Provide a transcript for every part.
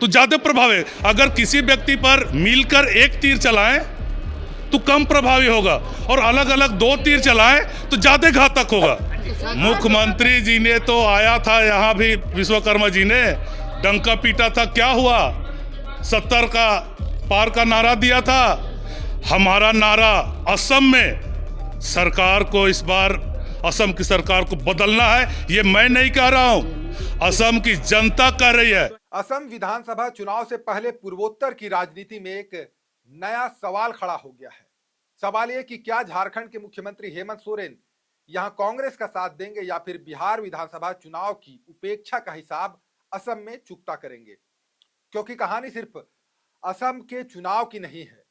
तो ज्यादा प्रभाव है। अगर किसी व्यक्ति पर मिलकर एक तीर चलाएं तो कम प्रभावी होगा, और अलग अलग दो तीर चलाएं तो ज्यादा घातक होगा। मुख्यमंत्री जी ने तो आया था यहाँ भी, विश्वकर्मा जी ने डंका पीटा था, क्या हुआ? 70 का पार का नारा दिया था। हमारा नारा असम में सरकार को, इस बार असम की सरकार को बदलना है। ये मैं नहीं कह रहा हूं, असम की जनता कह रही है। असम विधानसभा चुनाव से पहले पूर्वोत्तर की राजनीति में एक नया सवाल खड़ा हो गया है। सवाल यह कि क्या झारखंड के मुख्यमंत्री हेमंत सोरेन यहां कांग्रेस का साथ देंगे या फिर बिहार विधानसभा चुनाव की उपेक्षा का हिसाब असम में चुकता करेंगे। क्योंकि कहानी सिर्फ असम के चुनाव की नहीं है,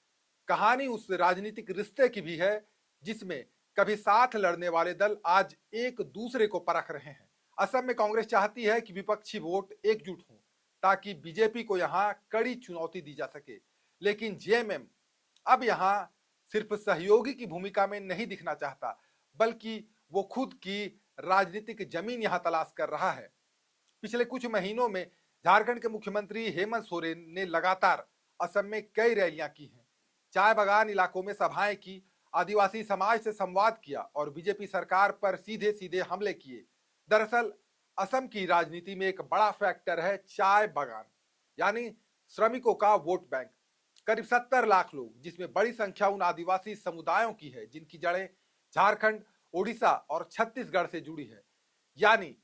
कहानी उस राजनीतिक रिश्ते की भी है जिसमें कभी साथ लड़ने वाले दल आज एक दूसरे को परख रहे हैं। असम में कांग्रेस चाहती है कि विपक्षी वोट एकजुट हों ताकि बीजेपी को यहां कड़ी चुनौती दी जा सके, लेकिन जेएमएम अब यहां सिर्फ सहयोगी की भूमिका में नहीं दिखना चाहता, बल्कि वो खुद की राजनीतिक जमीन यहां तलाश कर रहा है। पिछले कुछ महीनों में झारखंड के मुख्यमंत्री हेमंत सोरेन ने लगातार असम में कई रैलियां की हैं, चाय बागान इलाकों में सभाएं की, आदिवासी समाज से संवाद किया और बीजेपी सरकार पर सीधे सीधे हमले किए। दरअसल असम की राजनीति में एक बड़ा फैक्टर है चाय बागान, यानी श्रमिकों का वोट बैंक। करीब 70 लाख लोग, जिसमें बड़ी संख्या उन आदिवासी समुदायों की है जिनकी जड़ें झारखंड, ओडिशा और छत्तीसगढ़ से जुड़ी है, यानी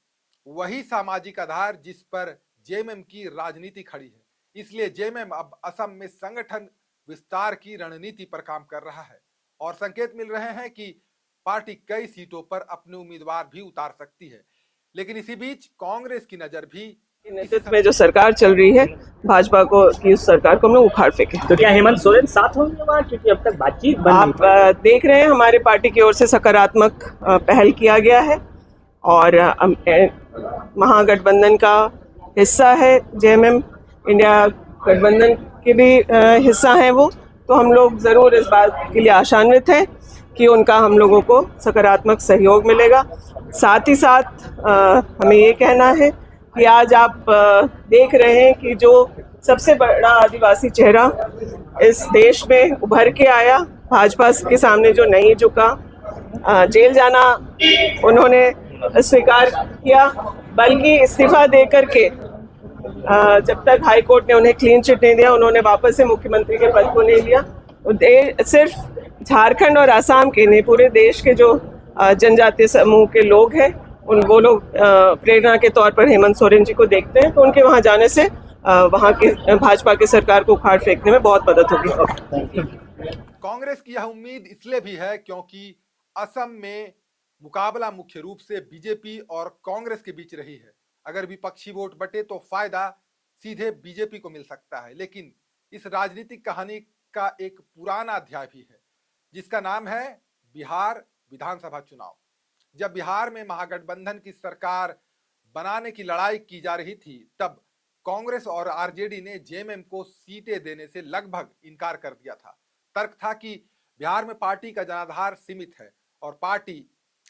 वही सामाजिक आधार जिस पर जेएमएम की राजनीति खड़ी है। इसलिए जेएमएम अब असम में संगठन विस्तार की रणनीति पर काम कर रहा है और संकेत मिल रहे हैं कि पार्टी कई सीटों पर अपने उम्मीदवार भी उतार सकती है। लेकिन इसी बीच कांग्रेस की नजर भी नेतृत्व में जो सरकार चल रही है, भाजपा को की उस सरकार को हम लोग उखाड़ फेंके। तो क्या हेमंत सोरेन साथ होंगे वहाँ, क्योंकि अब तक बातचीत बंद आप देख रहे हैं हमारे पार्टी की ओर से सकारात्मक पहल किया गया है और महागठबंधन का हिस्सा है जेएमएम, इंडिया गठबंधन के भी हिस्सा है वो, तो हम लोग जरूर इस बात के लिए आशान्वित हैं कि उनका हम लोगों को सकारात्मक सहयोग मिलेगा। साथ ही साथ हमें ये कहना है कि आज आप देख रहे हैं कि जो सबसे बड़ा आदिवासी चेहरा इस देश में उभर के आया, भाजपा के सामने जो नहीं झुका, जेल जाना उन्होंने स्वीकार किया, बल्कि इस्तीफा दे करके जब तक हाई कोर्ट ने उन्हें क्लीन चिट नहीं दिया, उन्होंने वापस से मुख्यमंत्री के पद को नहीं लिया। सिर्फ झारखंड और असम के नहीं, पूरे देश के जो जनजातीय समूह के लोग हैं, वो लोग प्रेरणा के तौर पर हेमंत सोरेन जी को देखते हैं, तो उनके वहां जाने से वहां के भाजपा की सरकार को उखाड़ फेंकने में बहुत मदद होगी। कांग्रेस की यह उम्मीद इसलिए भी है क्योंकि असम में मुकाबला मुख्य रूप से बीजेपी और कांग्रेस के बीच रही है। अगर विपक्षी वोट बटे तो फायदा सीधे बीजेपी को मिल सकता है, लेकिन इस राजनीतिक कहानी का एक पुराना अध्याय भी है जिसका नाम है बिहार विधानसभा चुनाव। जब बिहार में महागठबंधन की सरकार बनाने की लड़ाई की जा रही थी, तब कांग्रेस और आरजेडी ने जेएमएम को सीटें देने से लगभग इनकार कर दिया था। तर्क था कि बिहार में पार्टी का जनाधार सीमित है और पार्टी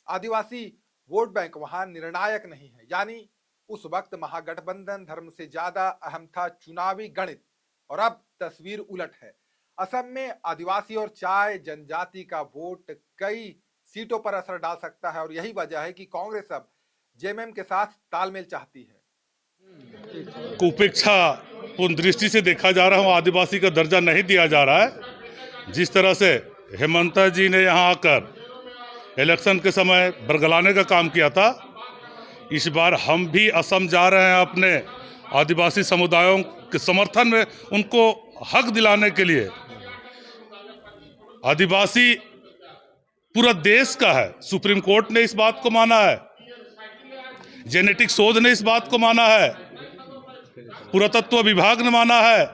आदिवासी वोट बैंक वहां निर्णायक नहीं है, यानी उस वक्त महागठबंधन धर्म से ज्यादा अहम था चुनावी गणित। और अब तस्वीर उलट है। असम में आदिवासी और चाय जनजाति का वोट कई सीटों पर असर डाल सकता है और यही वजह है कि कांग्रेस अब जेएमएम के साथ तालमेल चाहती है। कुपेक्षा पूर्ण दृष्टि से देखा जा रहा है, आदिवासी का दर्जा नहीं दिया जा रहा है। जिस तरह से हेमंत जी ने यहाँ आकर इलेक्शन के समय बरगलाने का काम किया था, इस बार हम भी असम जा रहे हैं अपने आदिवासी समुदायों के समर्थन में, उनको हक दिलाने के लिए। आदिवासी पूरा देश का है, सुप्रीम कोर्ट ने इस बात को माना है, जेनेटिक शोध ने इस बात को माना है, पुरातत्व विभाग ने माना है,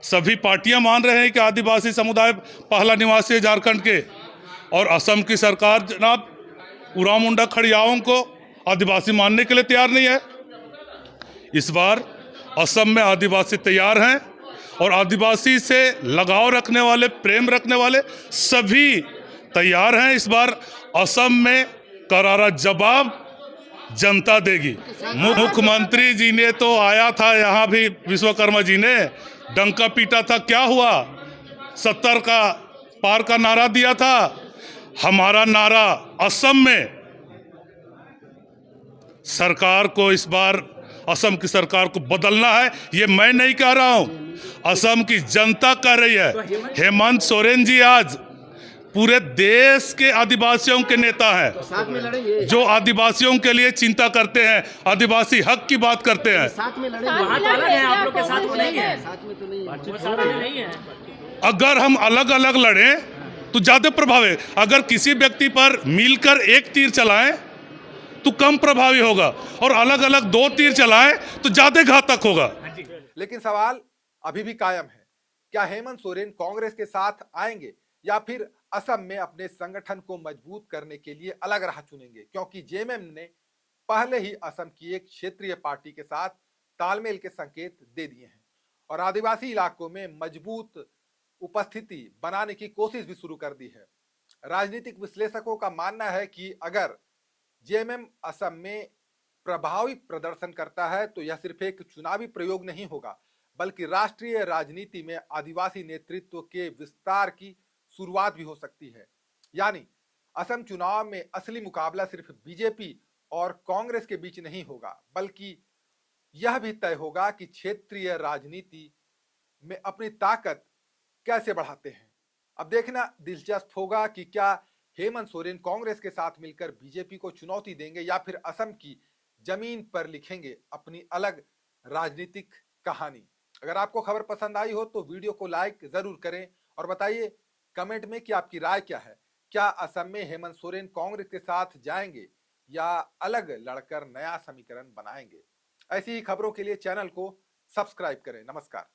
सभी पार्टियां मान रहे हैं कि आदिवासी समुदाय पहला निवासी है झारखंड के। और असम की सरकार जनाब उराव मुंडा खड़ियाओं को आदिवासी मानने के लिए तैयार नहीं है। इस बार असम में आदिवासी तैयार हैं और आदिवासी से लगाव रखने वाले, प्रेम रखने वाले सभी तैयार हैं। इस बार असम में करारा जवाब जनता देगी। मुख्यमंत्री जी ने तो आया था यहाँ भी, विश्वकर्मा जी ने डंका पीटा था, क्या हुआ? 70 का पार का नारा दिया था। हमारा नारा असम में सरकार को, इस बार असम की सरकार को बदलना है। ये मैं नहीं कह रहा हूं, असम की जनता कह रही है। हेमंत सोरेन जी आज पूरे देश के आदिवासियों के नेता हैं, जो आदिवासियों के लिए चिंता करते हैं, आदिवासी हक की बात करते हैं। वहाँ तो अलग है, आप लोग के साथ वो नहीं है, वो साथ में नहीं है। अगर हम अलग अलग लड़ें तो ज्यादा प्रभावी, अगर किसी व्यक्ति पर मिलकर एक तीर चलाएं तो कम प्रभावी होगा, और अलग अलग 2 तीर चलाएं तो ज्यादा घातक होगा। लेकिन सवाल अभी भी कायम है, क्या हेमंत सोरेन कांग्रेस के साथ आएंगे या फिर असम में अपने संगठन को मजबूत करने के लिए अलग राह चुनेंगे? क्योंकि जेएमएम ने पहले ही असम की एक क्षेत्रीय पार्टी के साथ तालमेल के संकेत दे दिए हैं और आदिवासी इलाकों में मजबूत उपस्थिति बनाने की कोशिश भी शुरू कर दी है। राजनीतिक विश्लेषकों का मानना है कि अगर जेएमएम असम में प्रभावी प्रदर्शन करता है तो यह सिर्फ एक चुनावी प्रयोग नहीं होगा, बल्कि राष्ट्रीय राजनीति में आदिवासी नेतृत्व के विस्तार की शुरुआत भी हो सकती है। यानी असम चुनाव में असली मुकाबला सिर्फ बीजेपी और कांग्रेस के बीच नहीं होगा, बल्कि यह भी तय होगा कि क्षेत्रीय राजनीति में अपनी ताकत कैसे बढ़ाते हैं। अब देखना दिलचस्प होगा कि क्या हेमंत सोरेन कांग्रेस के साथ मिलकर बीजेपी को चुनौती देंगे या फिर असम की जमीन पर लिखेंगे अपनी अलग राजनीतिक कहानी। अगर आपको खबर पसंद आई हो तो वीडियो को लाइक जरूर करें और बताइए कमेंट में कि आपकी राय क्या है। क्या असम में हेमंत सोरेन कांग्रेस के साथ जाएंगे या अलग लड़कर नया समीकरण बनाएंगे? ऐसी ही खबरों के लिए चैनल को सब्सक्राइब करें। नमस्कार।